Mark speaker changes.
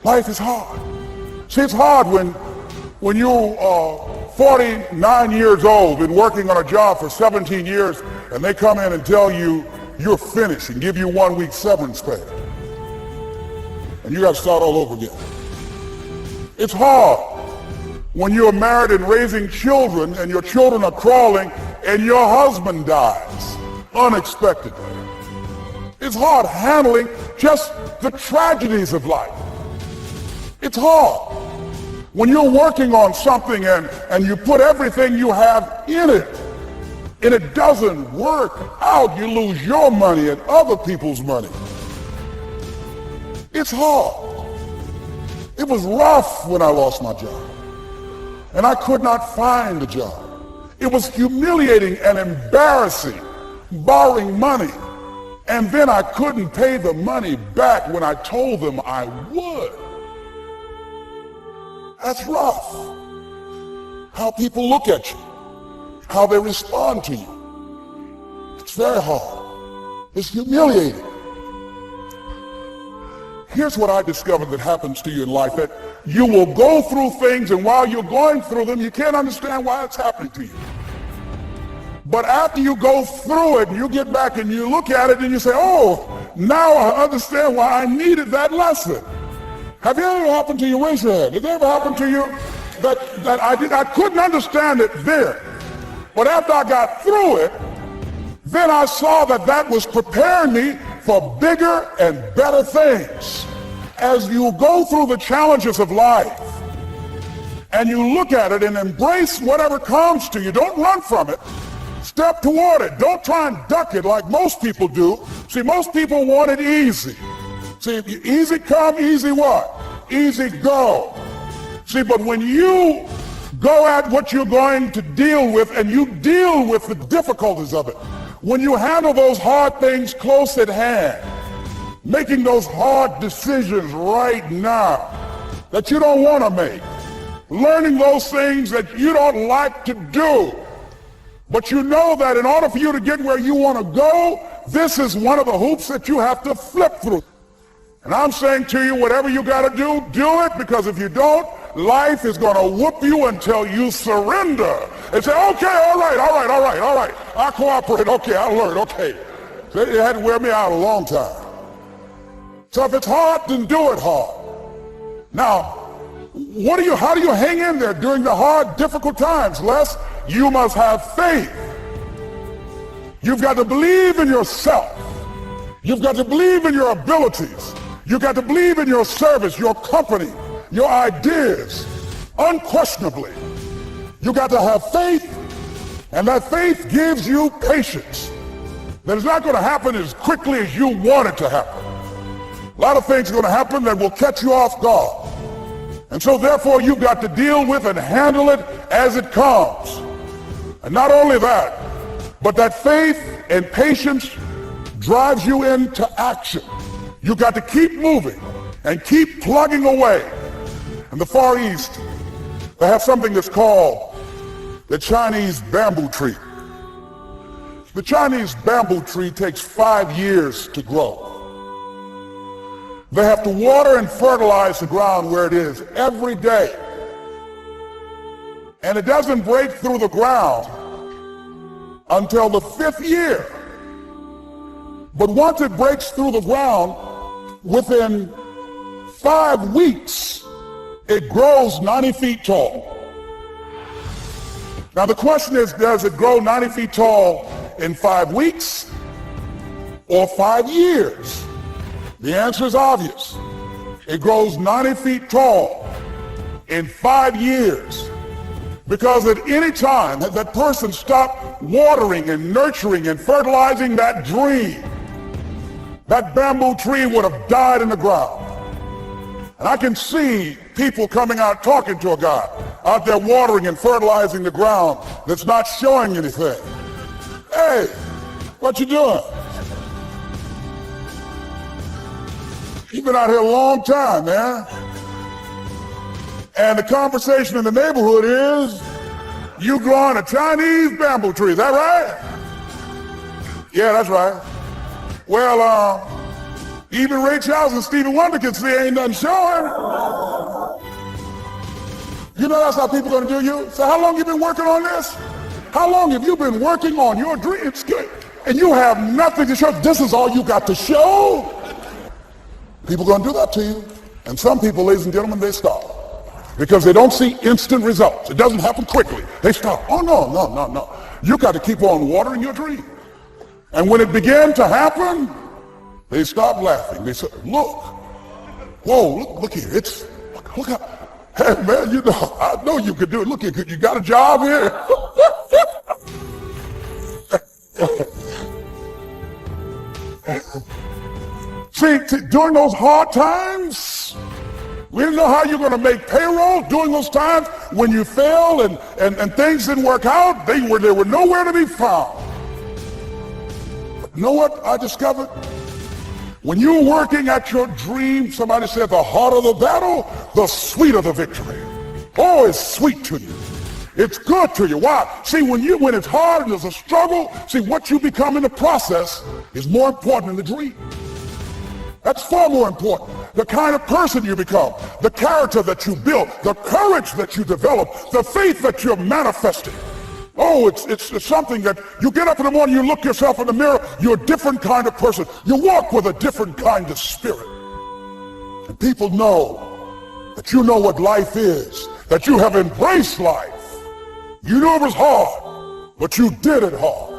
Speaker 1: Life is hard. See, it's hard when you are 49 years old, been working on a job for 17 years, and they come in and tell you you're finished and give you 1 week severance pay. And you got to start all over again. It's hard when you're married and raising children and your children are crawling and your husband dies unexpectedly. It's hard handling just the tragedies of life. It's hard when you're working on something and you put everything you have in it and it doesn't work out. You lose your money and other people's money. It's hard. It was rough when I lost my job and I could not find a job. It was humiliating and embarrassing, borrowing money, and then I couldn't pay the money back when I told them I would. That's rough. How people look at you, how they respond to you. It's very hard. It's humiliating. Here's what I discovered that happens to you in life, that you will go through things, and while you're going through them, you can't understand why it's happening to you. But after you go through it, and you get back and you look at it and you say, oh, now I understand why I needed that lesson. Have you ever happened to you? Raise your hand. Has it ever happened to you that I couldn't understand it then, but after I got through it, then I saw that was preparing me for bigger and better things. As you go through the challenges of life and you look at it and embrace whatever comes to you, don't run from it. Step toward it. Don't try and duck it like most people do. See, most people want it easy. See, easy come, easy what? Easy go. See, but when you go at what you're going to deal with and you deal with the difficulties of it, when you handle those hard things close at hand, making those hard decisions right now that you don't want to make, learning those things that you don't like to do, but you know that in order for you to get where you want to go, this is one of the hoops that you have to flip through. And I'm saying to you, whatever you got to do, do it, because if you don't, life is going to whoop you until you surrender and say, okay, all right, I cooperate, okay, I learned, okay. So it had to wear me out a long time. So if it's hard, then do it hard. Now, how do you hang in there during the hard, difficult times? Les, you must have faith. You've got to believe in yourself. You've got to believe in your abilities. You've got to believe in your service, your company, your ideas, unquestionably. You got to have faith, and that faith gives you patience. That it's not going to happen as quickly as you want it to happen. A lot of things are going to happen that will catch you off guard. And so therefore you've got to deal with and handle it as it comes. And not only that, but that faith and patience drives you into action. You've got to keep moving and keep plugging away. In the Far East, they have something that's called the Chinese bamboo tree. The Chinese bamboo tree takes 5 years to grow. They have to water and fertilize the ground where it is every day. And it doesn't break through the ground until the 5th year. But once it breaks through the ground, within 5 weeks, it grows 90 feet tall. Now the question is, does it grow 90 feet tall in 5 weeks or 5 years? The answer is obvious. It grows 90 feet tall in 5 years. Because at any time that person stopped watering and nurturing and fertilizing that dream, that bamboo tree would have died in the ground. And I can see people coming out talking to a guy out there watering and fertilizing the ground that's not showing anything. Hey, what you doing? You've been out here a long time, man. And the conversation in the neighborhood is, you growing a Chinese bamboo tree, is that right? Yeah, that's right. Well, Even Ray Charles and Stevie Wonder can see ain't nothing showing. You know that's how people are going to do you? So how long you been working on this? How long have you been working on your dreams? And you have nothing to show. This is all you got to show. People are going to do that to you. And some people, ladies and gentlemen, they stop. Because they don't see instant results. It doesn't happen quickly. They stop. Oh, no. You got to keep on watering your dream. And when it began to happen, they stopped laughing. They said, look. Whoa, look here. Look how. Hey, man, you know, I know you could do it. Look, you got a job here. See, during those hard times, we didn't know how you're going to make payroll. During those times when you failed and things didn't work out, they were nowhere to be found. But you know what I discovered? When you're working at your dream, somebody said the harder the battle, the sweeter the victory. Oh, it's sweet to you. It's good to you. Why? See, when it's hard and there's a struggle, see, what you become in the process is more important than the dream. That's far more important. The kind of person you become, the character that you build, the courage that you develop, the faith that you're manifesting. Oh, it's something that you get up in the morning, you look yourself in the mirror, you're a different kind of person. You walk with a different kind of spirit. And people know that you know what life is, that you have embraced life. You know it was hard, but you did it hard.